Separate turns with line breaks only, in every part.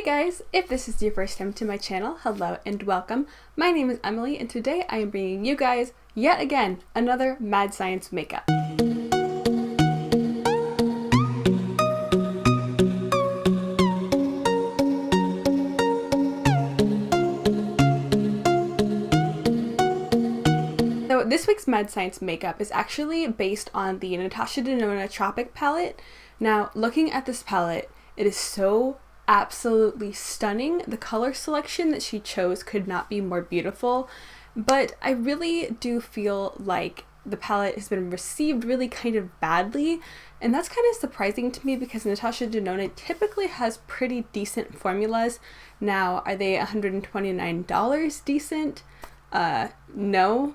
guys, if this is your first time to my channel, hello and welcome. My name is Emily and today I am bringing you guys, yet again, another Mad Science makeup. So this week's Mad Science makeup is actually based on the Natasha Denona Tropic Palette. Now, looking at this palette, it is so absolutely stunning. The color selection that she chose could not be more beautiful, but I really do feel like the palette has been received really kind of badly, and that's kind of surprising to me because Natasha Denona typically has pretty decent formulas. Now, are they $129 decent? No.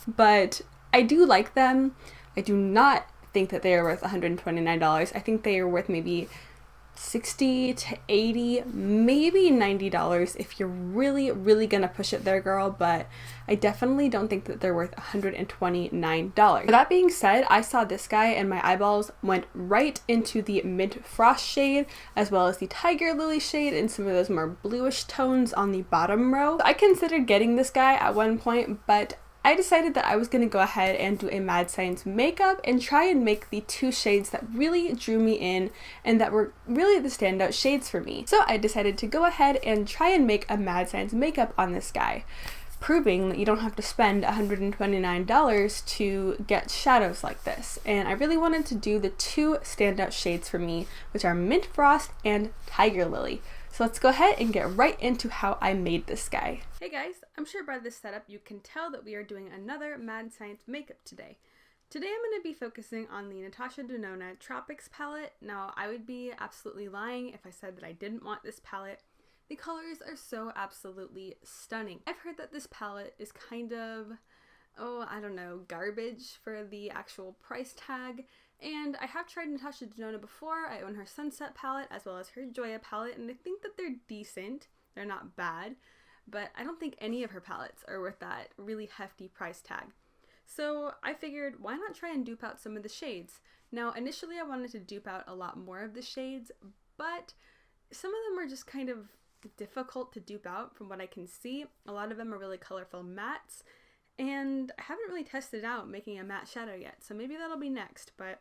But I do like them. I do not think that they are worth $129. I think they are worth maybe $60 to $80, maybe $90 if you're really gonna push it there, girl, but I definitely don't think that they're worth $129. That being said, I saw this guy and my eyeballs went right into the Mint Frost shade as well as the Tiger Lily shade and some of those more bluish tones on the bottom row. I considered getting this guy at one point, but I decided that I was going to go ahead and do a Mad Science makeup and try and make the two shades that really drew me in and that were really the standout shades for me. So I decided to go ahead and try and make a Mad Science makeup on this guy, proving that you don't have to spend $129 to get shadows like this. And I really wanted to do the two standout shades for me, which are Mint Frost and Tiger Lily. So let's go ahead and get right into how I made this guy. Hey guys, I'm sure by this setup you can tell that we are doing another Mad Science makeup today. Today I'm going to be focusing on the Natasha Denona Tropics palette. Now, I would be absolutely lying if I said that I didn't want this palette. The colors are so absolutely stunning. I've heard that this palette is kind of, I don't know, garbage for the actual price tag. And I have tried Natasha Denona before. I own her Sunset palette as well as her Juvias palette, and I think that they're decent. They're not bad, but I don't think any of her palettes are worth that really hefty price tag. So I figured, why not try and dupe out some of the shades? Now, initially I wanted to dupe out a lot more of the shades, but some of them are just kind of difficult to dupe out from what I can see. A lot of them are really colorful mattes, and I haven't really tested out making a matte shadow yet, so maybe that'll be next, but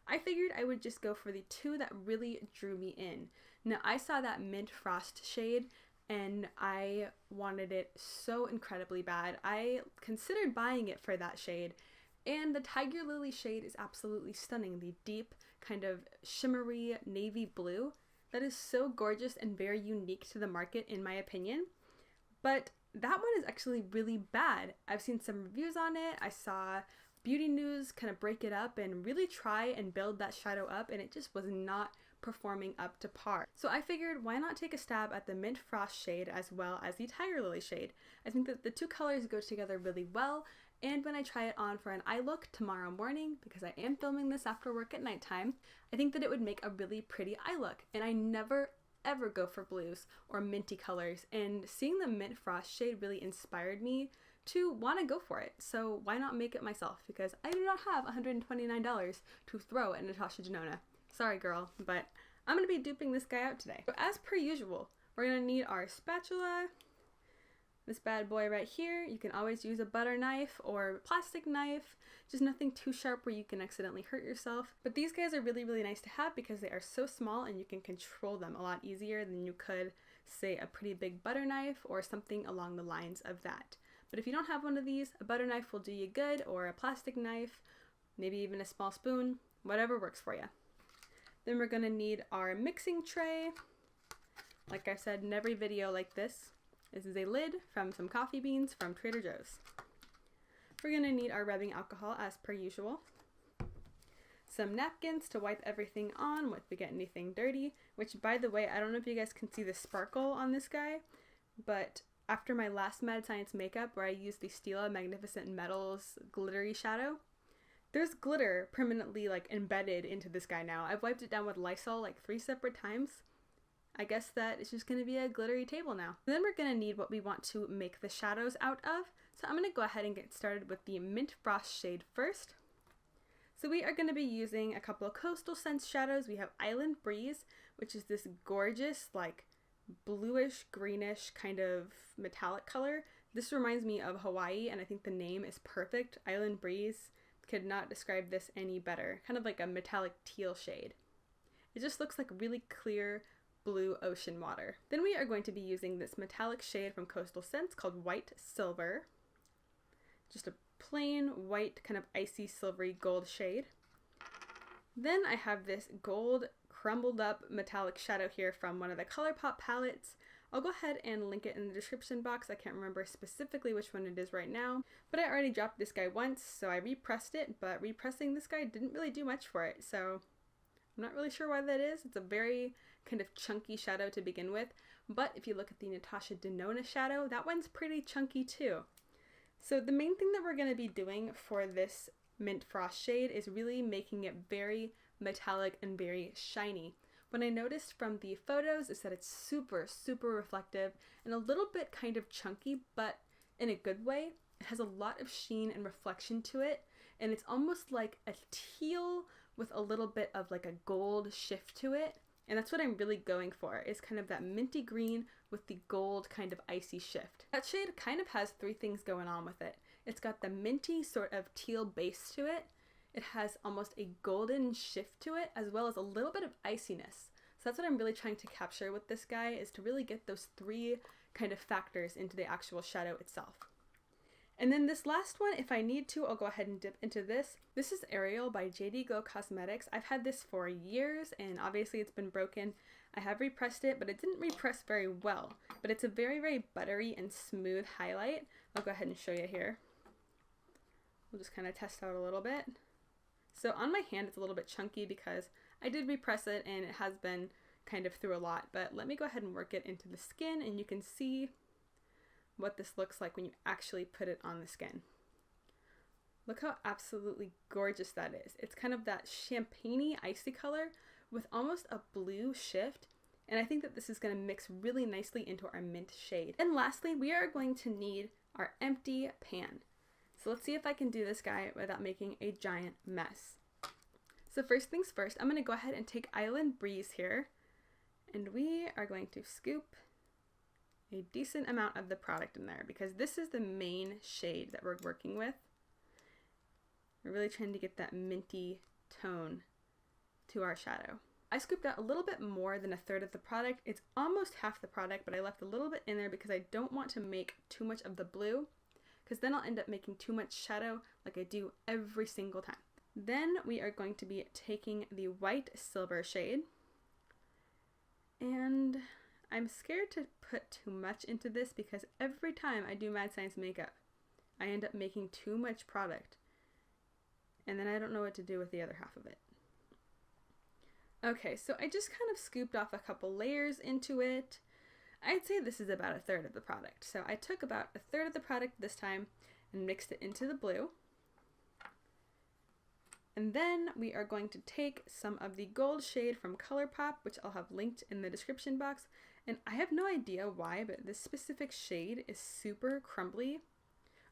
I figured I would just go for the two that really drew me in. Now, I saw that Mint Frost shade and I wanted it so incredibly bad. I considered buying it for that shade, and the Tiger Lily shade is absolutely stunning. The deep kind of shimmery navy blue that is so gorgeous and very unique to the market in my opinion. But that one is actually really bad. I've seen some reviews on it. I saw Beauty News kind of break it up and really try and build that shadow up, and it just was not performing up to par. So I figured, why not take a stab at the Mint Frost shade as well as the Tiger Lily shade? I think that the two colors go together really well, and when I try it on for an eye look tomorrow morning, because I am filming this after work at nighttime, I think that it would make a really pretty eye look. And I never ever go for blues or minty colors, and seeing the Mint Frost shade really inspired me to want to go for it. So why not make it myself, because I do not have $129 to throw at Natasha Denona. Sorry girl, but I'm going to be duping this guy out today. So as per usual, we're going to need our spatula, this bad boy right here. You can always use a butter knife or plastic knife, just nothing too sharp where you can accidentally hurt yourself. But these guys are really nice to have because they are so small and you can control them a lot easier than you could, say, a pretty big butter knife or something along the lines of that. But if you don't have one of these, a butter knife will do you good, or a plastic knife, maybe even a small spoon, whatever works for you. Then we're going to need our mixing tray. Like I said in every video like this is a lid from some coffee beans from Trader Joe's. We're going to need our rubbing alcohol as per usual. Some napkins to wipe everything on if we get anything dirty, which, by the way, I don't know if you guys can see the sparkle on this guy, but after my last Mad Science makeup where I used the Stila Magnificent Metals glittery shadow, there's glitter permanently like embedded into this guy now. I've wiped it down with Lysol like 3 separate times. I guess that it's just going to be a glittery table now. And then we're going to need what we want to make the shadows out of. So I'm going to go ahead and get started with the Mint Frost shade first. So we are going to be using a couple of Coastal Scents shadows. We have Island Breeze, which is this gorgeous, like, bluish, greenish kind of metallic color. This reminds me of Hawaii, and I think the name is perfect. Island Breeze, could not describe this any better. Kind of like a metallic teal shade. It just looks like really clear blue ocean water. Then we are going to be using this metallic shade from Coastal Scents called White Silver. Just a plain white, kind of icy silvery gold shade. Then I have this gold crumbled up metallic shadow here from one of the ColourPop palettes. I'll go ahead and link it in the description box. I can't remember specifically which one it is right now, but I already dropped this guy once, so I repressed it, but repressing this guy didn't really do much for it, so I'm not really sure why that is. It's a very kind of chunky shadow to begin with, but if you look at the Natasha Denona shadow, that one's pretty chunky too. So the main thing that we're going to be doing for this Mint Frost shade is really making it very metallic and very shiny. What I noticed from the photos is that it's super, super reflective and a little bit kind of chunky, but in a good way. It has a lot of sheen and reflection to it, and it's almost like a teal with a little bit of like a gold shift to it. And that's what I'm really going for, is kind of that minty green with the gold kind of icy shift. That shade kind of has three things going on with it. It's got the minty sort of teal base to it. It has almost a golden shift to it, as well as a little bit of iciness. So that's what I'm really trying to capture with this guy, is to really get those three kind of factors into the actual shadow itself. And then this last one, if I need to, I'll go ahead and dip into this. This is Ariel by JD Glow Cosmetics. I've had this for years, and obviously it's been broken. I have repressed it, but it didn't repress very well. But it's a very, very buttery and smooth highlight. I'll go ahead and show you here. We'll just kind of test out a little bit. So on my hand, it's a little bit chunky because I did repress it, and it has been kind of through a lot. But let me go ahead and work it into the skin, and you can see what this looks like when you actually put it on the skin. Look how absolutely gorgeous that is. It's kind of that champagne-y icy color with almost a blue shift, and I think that this is going to mix really nicely into our mint shade. And lastly, we are going to need our empty pan. So let's see if I can do this guy without making a giant mess. So first things first, I'm going to go ahead and take Island Breeze here, and we are going to scoop a decent amount of the product in there, because this is the main shade that we're working with. We're really trying to get that minty tone to our shadow. I scooped out a little bit more than a third of the product. It's almost half the product, but I left a little bit in there because I don't want to make too much of the blue, because then I'll end up making too much shadow like I do every single time. Then we are going to be taking the White Silver shade, and I'm scared to put too much into this because every time I do Mad Science makeup, I end up making too much product, and then I don't know what to do with the other half of it. Okay, so I just kind of scooped off a couple layers into it. I'd say this is about a third of the product. So I took about a third of the product this time and mixed it into the blue. And then we are going to take some of the gold shade from ColourPop, which I'll have linked in the description box. And I have no idea why, but this specific shade is super crumbly.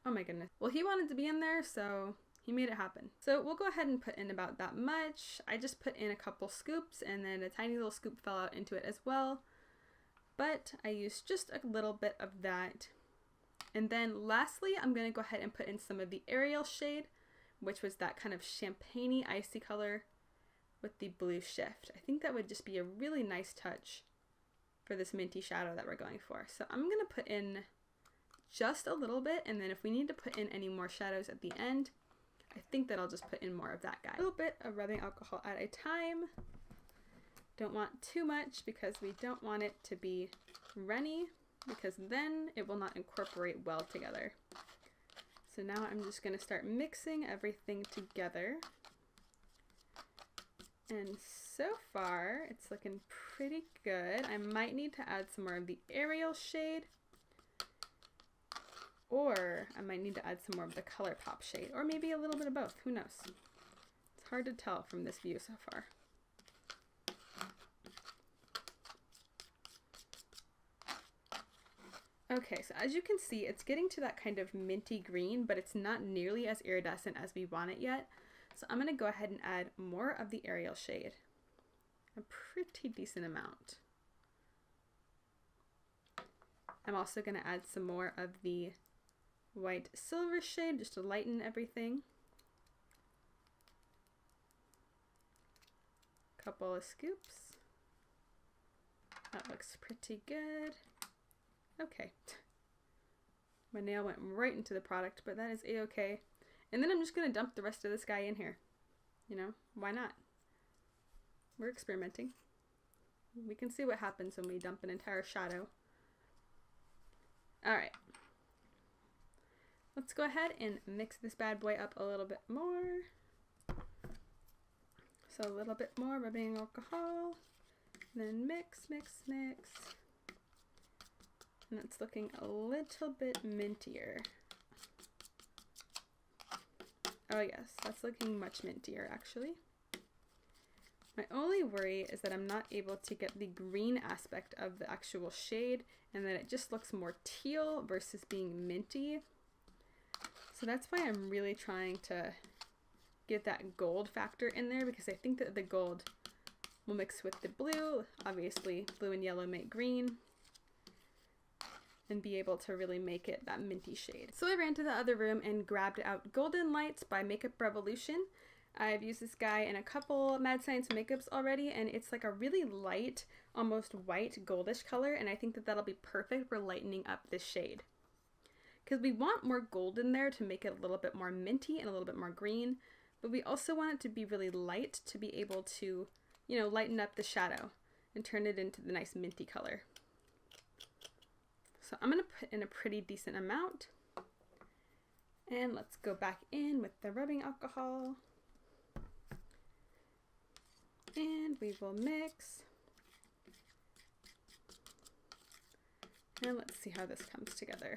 Oh my goodness. Well, he wanted to be in there, so he made it happen. So we'll go ahead and put in about that much. I just put in a couple scoops, and then a tiny little scoop fell out into it as well. But I used just a little bit of that. And then lastly, I'm going to go ahead and put in some of the Ariel shade, which was that kind of champagne-y icy color with the blue shift. I think that would just be a really nice touch for this minty shadow that we're going for. So I'm going to put in just a little bit, and then if we need to put in any more shadows at the end, I think that I'll just put in more of that guy. A little bit of rubbing alcohol at a time. Don't want too much because we don't want it to be runny, because then it will not incorporate well together. So now I'm just going to start mixing everything together. And so far, it's looking pretty good. I might need to add some more of the Ariel shade, or I might need to add some more of the ColourPop shade, or maybe a little bit of both. Who knows? It's hard to tell from this view so far. Okay, so as you can see, it's getting to that kind of minty green, but it's not nearly as iridescent as we want it yet. So I'm going to go ahead and add more of the Ariel shade. A pretty decent amount. I'm also going to add some more of the white silver shade just to lighten everything. Couple of scoops. That looks pretty good. Okay. My nail went right into the product, but that is a-okay. And then I'm just going to dump the rest of this guy in here. You know, why not? We're experimenting. We can see what happens when we dump an entire shadow. Alright. Let's go ahead and mix this bad boy up a little bit more. So a little bit more rubbing alcohol. Then mix, mix, mix. And it's looking a little bit mintier. Oh yes, that's looking much mintier actually. My only worry is that I'm not able to get the green aspect of the actual shade and that it just looks more teal versus being minty. So that's why I'm really trying to get that gold factor in there, because I think that the gold will mix with the blue. Obviously, blue and yellow make green, and be able to really make it that minty shade. So I ran to the other room and grabbed out Golden Lights by Makeup Revolution. I've used this guy in a couple Mad Science makeups already, and it's like a really light, almost white goldish color, and I think that that'll be perfect for lightening up this shade. Because we want more gold in there to make it a little bit more minty and a little bit more green, but we also want it to be really light to be able to, you know, lighten up the shadow and turn it into the nice minty color. So I'm going to put in a pretty decent amount. And let's go back in with the rubbing alcohol. And we will mix. And let's see how this comes together.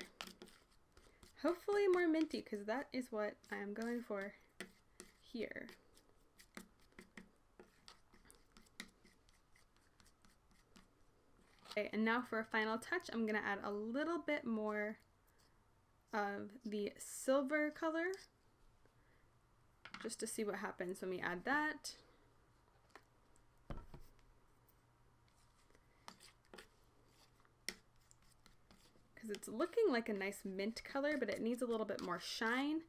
Hopefully more minty, because that is what I am going for here. Okay, and now for a final touch, I'm going to add a little bit more of the silver color, just to see what happens when we add that. Because it's looking like a nice mint color, but it needs a little bit more shine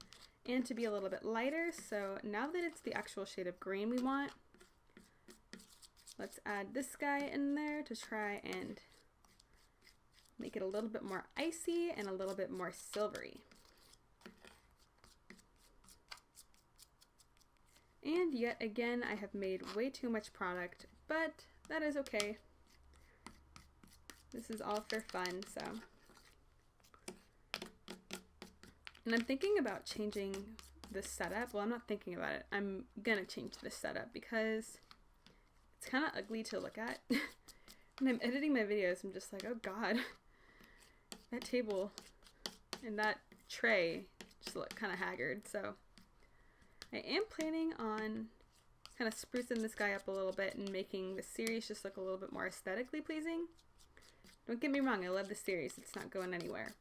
and to be a little bit lighter. So now that it's the actual shade of green we want, let's add this guy in there to try and make it a little bit more icy and a little bit more silvery. And yet again, I have made way too much product, but that is okay. This is all for fun, so. And I'm thinking about changing the setup. Well, I'm not thinking about it. I'm gonna change this setup because it's kind of ugly to look at. When I'm editing my videos, I'm just like, oh god, that table and that tray just look kind of haggard. So I am planning on kind of sprucing this guy up a little bit and making the series just look a little bit more aesthetically pleasing. Don't get me wrong, I love the series. It's not going anywhere.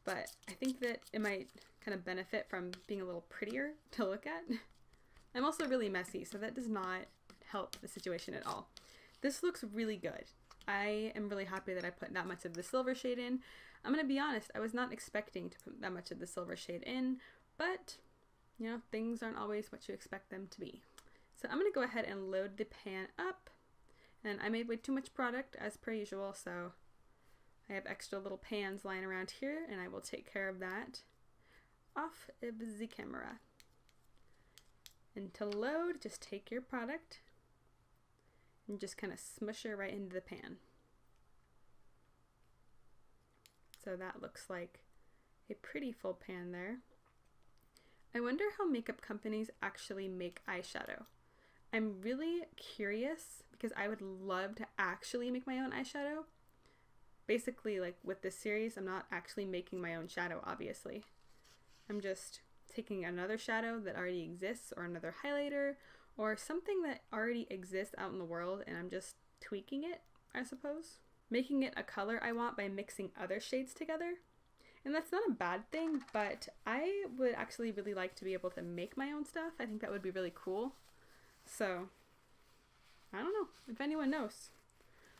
But I think that it might kind of benefit from being a little prettier to look at. I'm also really messy, so that does not help the situation at all. This looks really good. I am really happy that I put that much of the silver shade in. I'm going to be honest, I was not expecting to put that much of the silver shade in, but, you know, things aren't always what you expect them to be. So I'm going to go ahead and load the pan up. And I made way too much product, as per usual, so I have extra little pans lying around here, and I will take care of that off of the camera. And to load, just take your product and just kind of smush it right into the pan. So that looks like a pretty full pan there. I wonder how makeup companies actually make eyeshadow. I'm really curious because I would love to actually make my own eyeshadow. Basically, like with this series, I'm not actually making my own shadow, obviously. I'm just taking another shadow that already exists, or another highlighter, or something that already exists out in the world, and I'm just tweaking it, I suppose. Making it a color I want by mixing other shades together. And And that's not a bad thing, but I would actually really like to be able to make my own stuff. I think that would be really cool. So, I don't know. If anyone knows,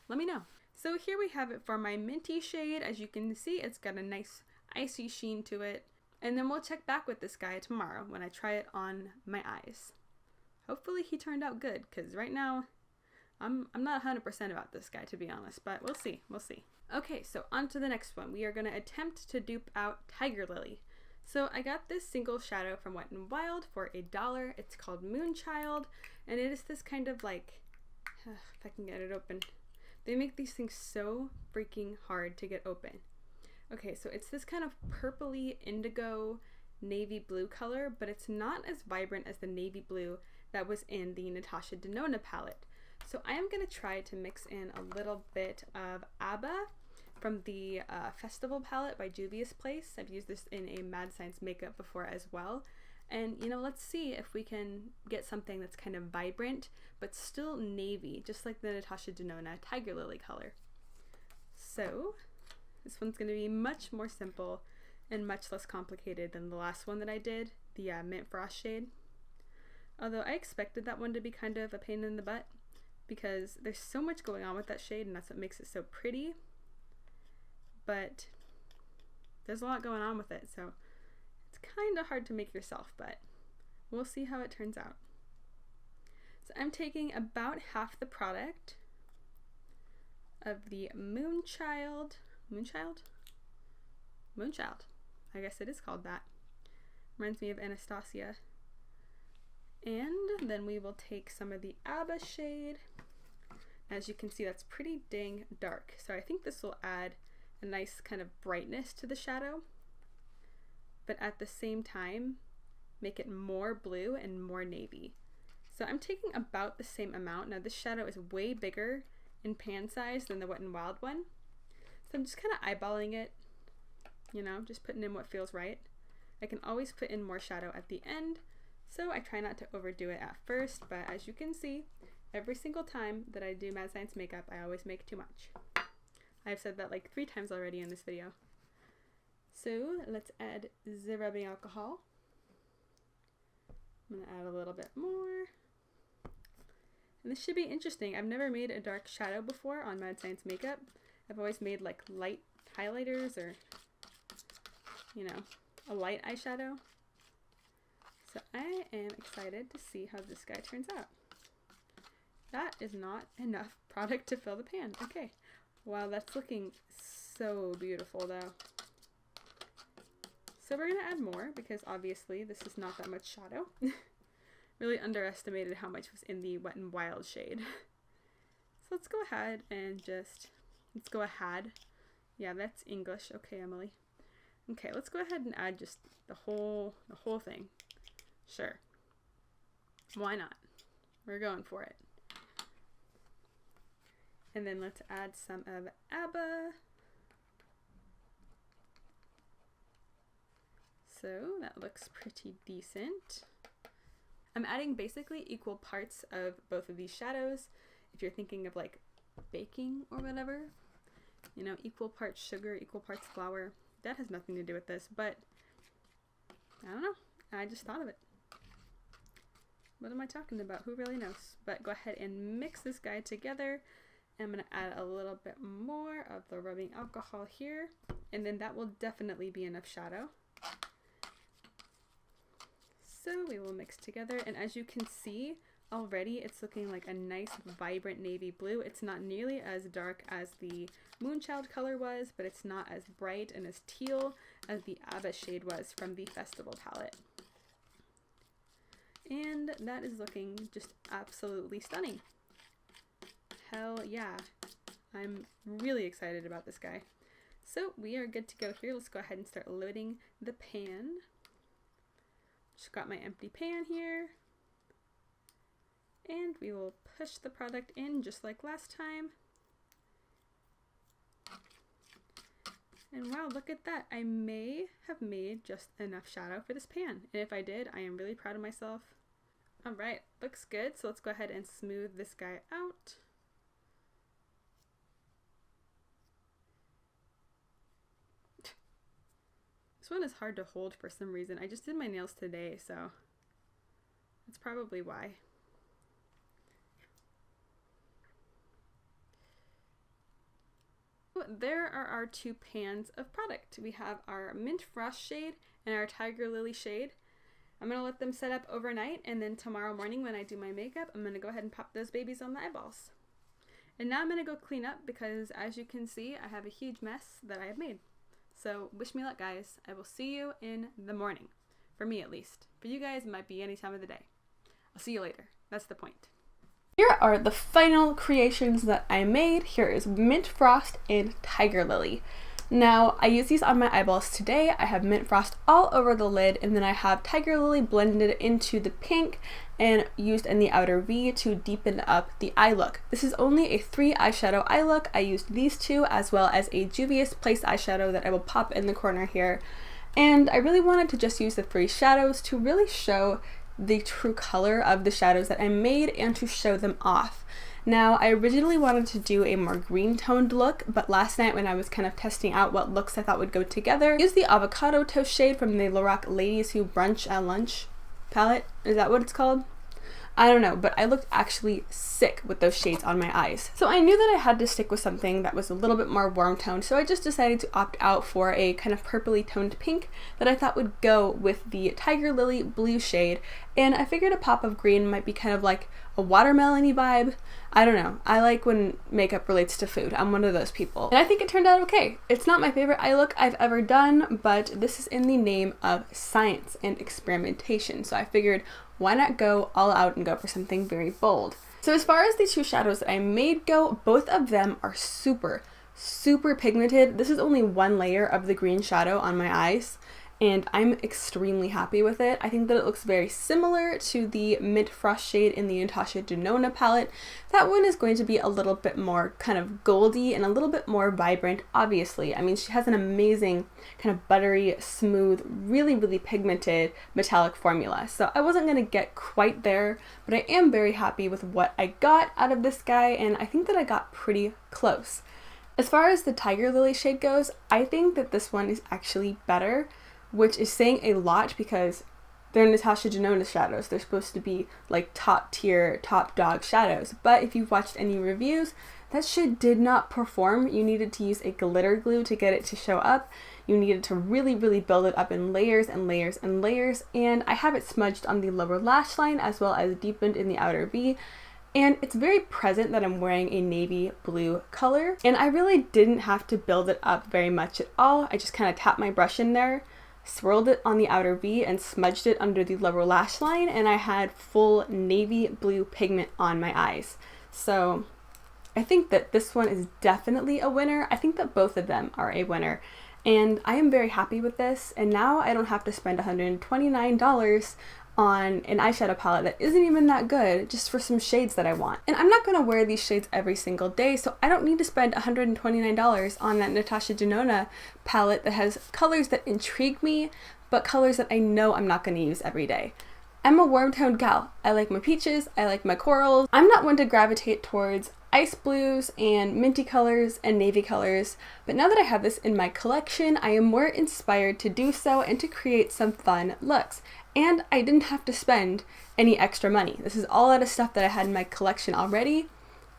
let me know. So here we have it for my minty shade. As you can see, it's got a nice icy sheen to it. And then we'll check back with this guy tomorrow when I try it on my eyes. Hopefully he turned out good, because right now I'm not 100% about this guy, to be honest, but we'll see. Okay, so on to the next one. We are going to attempt to dupe out Tiger Lily. So I got this single shadow from Wet n Wild for $1. It's called Moonchild, and it is this kind of like, if I can get it open. They make these things so freaking hard to get open. Okay, so it's this kind of purpley indigo navy blue color, but it's not as vibrant as the navy blue that was in the Natasha Denona palette. So I am going to try to mix in a little bit of ABBA from the Festival palette by Juvias Place. I've used this in a Mad Science makeup before as well. And, you know, let's see if we can get something that's kind of vibrant, but still navy, just like the Natasha Denona Tiger Lily color. So this one's going to be much more simple and much less complicated than the last one that I did, the Mint Frost shade. Although I expected that one to be kind of a pain in the butt, because there's so much going on with that shade and that's what makes it so pretty. But there's a lot going on with it, so it's kind of hard to make yourself, but we'll see how it turns out. So I'm taking about half the product of the Moonchild, I guess it is called that. Reminds me of Anastasia. And then we will take some of the ABBA shade. As you can see, that's pretty dang dark. So I think this will add a nice kind of brightness to the shadow, but at the same time, make it more blue and more navy. So I'm taking about the same amount. Now this shadow is way bigger in pan size than the Wet n Wild one. So I'm just kind of eyeballing it, you know, just putting in what feels right. I can always put in more shadow at the end, so I try not to overdo it at first, but as you can see, every single time that I do Mad Science makeup, I always make too much. I've said that like 3 times already in this video. So let's add the rubbing alcohol. I'm gonna add a little bit more. And this should be interesting. I've never made a dark shadow before on Mad Science makeup. I've always made like light highlighters or, you know, a light eyeshadow. So I am excited to see how this guy turns out. That is not enough product to fill the pan. Okay. Wow, that's looking so beautiful though. So we're going to add more because obviously this is not that much shadow. Really underestimated how much was in the Wet n Wild shade. So let's go ahead and just, yeah, that's English. Okay, Emily. Okay, let's go ahead and add just the whole thing. Sure. Why not? We're going for it. And then let's add some of ABBA. So that looks pretty decent. I'm adding basically equal parts of both of these shadows. If you're thinking of like baking or whatever, you know, equal parts sugar, equal parts flour. That has nothing to do with this, but I don't know. I just thought of it. What am I talking about? Who really knows? But go ahead and mix this guy together. I'm going to add a little bit more of the rubbing alcohol here, and then that will definitely be enough shadow. So we will mix together, and as you can see already, it's looking like a nice vibrant navy blue. It's not nearly as dark as the Moonchild color was, but it's not as bright and as teal as the ABBA shade was from the Festival palette. And that is looking just absolutely stunning. Hell yeah. I'm really excited about this guy. So we are good to go here. Let's go ahead and start loading the pan. Just got my empty pan here. And we will push the product in just like last time. And wow, look at that. I may have made just enough shadow for this pan. And if I did, I am really proud of myself. All right, looks good. So let's go ahead and smooth this guy out. This one is hard to hold for some reason. I just did my nails today, so that's probably why. There are our two pans of product. We have our Mint Frost shade and our Tiger Lily shade. I'm going to let them set up overnight, and then tomorrow morning when I do my makeup, I'm going to go ahead and pop those babies on the eyeballs. And now I'm going to go clean up because, as you can see, I have a huge mess that I have made. So wish me luck, guys. I will see you in the morning. For me, at least. For you guys, it might be any time of the day. I'll see you later. That's the point. Here are the final creations that I made. Here is Mint Frost and Tiger Lily. Now, I use these on my eyeballs today. I have Mint Frost all over the lid, and then I have Tiger Lily blended into the pink and used in the outer V to deepen up the eye look. This is only a 3 eyeshadow eye look. I used these two as well as a Juvias Place eyeshadow that I will pop in the corner here. And I really wanted to just use the 3 shadows to really show the true color of the shadows that I made and to show them off. Now, I originally wanted to do a more green toned look, but last night when I was kind of testing out what looks I thought would go together, I used the Avocado Toast shade from the Lorac Ladies Who Brunch at Lunch palette. Is that what it's called? I don't know, but I looked actually sick with those shades on my eyes. So I knew that I had to stick with something that was a little bit more warm toned, so I just decided to opt out for a kind of purpley toned pink that I thought would go with the Tiger Lily blue shade, and I figured a pop of green might be kind of like a watermelon-y vibe. I don't know. I like when makeup relates to food. I'm one of those people. And I think it turned out okay. It's not my favorite eye look I've ever done, but this is in the name of science and experimentation, so I figured why not go all out and go for something very bold. So as far as the 2 shadows that I made go, both of them are super pigmented. This is only 1 layer of the green shadow on my eyes, and I'm extremely happy with it. I think that it looks very similar to the Mint Frost shade in the Natasha Denona palette. That one is going to be a little bit more kind of goldy and a little bit more vibrant, obviously. I mean, she has an amazing kind of buttery, smooth, really pigmented metallic formula. So I wasn't going to get quite there, but I am very happy with what I got out of this guy, and I think that I got pretty close. As far as the Tiger Lily shade goes, I think that this one is actually better, which is saying a lot because they're Natasha Denona shadows. They're supposed to be like top tier, top dog shadows. But if you've watched any reviews, that shade did not perform. You needed to use a glitter glue to get it to show up. You needed to really build it up in layers and layers and layers. And I have it smudged on the lower lash line as well as deepened in the outer V. And it's very present that I'm wearing a navy blue color. And I really didn't have to build it up very much at all. I just kind of tapped my brush in there, swirled it on the outer V, and smudged it under the lower lash line, and I had full navy blue pigment on my eyes. So I think that this one is definitely a winner. I think that both of them are a winner, and I am very happy with this. And now I don't have to spend $129 on an eyeshadow palette that isn't even that good just for some shades that I want. And I'm not going to wear these shades every single day, so I don't need to spend $129 on that Natasha Denona palette that has colors that intrigue me, but colors that I know I'm not going to use every day. I'm a warm toned gal. I like my peaches, I like my corals. I'm not one to gravitate towards ice blues and minty colors and navy colors, but now that I have this in my collection, I am more inspired to do so and to create some fun looks. And I didn't have to spend any extra money. This is all out of stuff that I had in my collection already,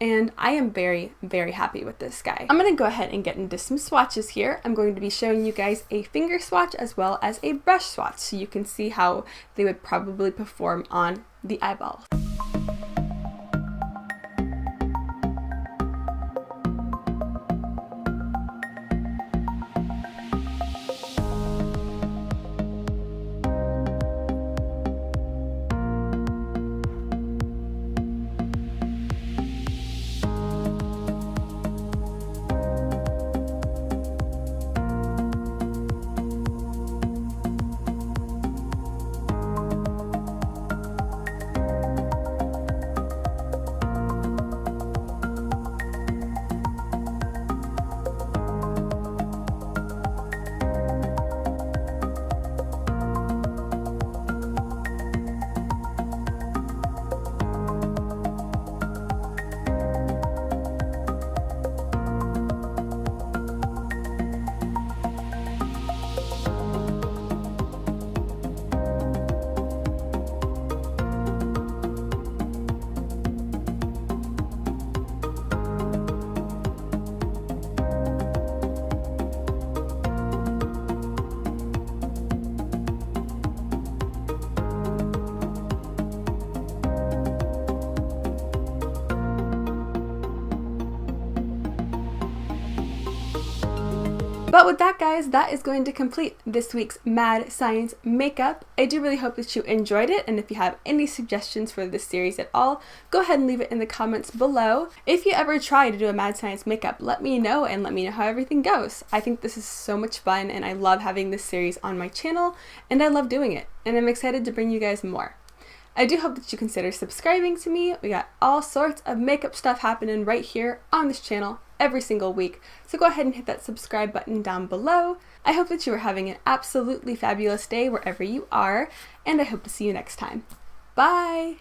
and I am very happy with this guy. I'm gonna go ahead and get into some swatches here. I'm going to be showing you guys a finger swatch as well as a brush swatch, so you can see how they would probably perform on the eyeball. But with that, guys, that is going to complete this week's Mad Science makeup. I do really hope that you enjoyed it, and if you have any suggestions for this series at all, go ahead and leave it in the comments below. If you ever try to do a Mad Science makeup, let me know and let me know how everything goes. I think this is so much fun, and I love having this series on my channel, and I love doing it, and I'm excited to bring you guys more. I do hope that you consider subscribing to me. We got all sorts of makeup stuff happening right here on this channel every single week, so go ahead and hit that subscribe button down below. I hope that you are having an absolutely fabulous day wherever you are, and I hope to see you next time. Bye!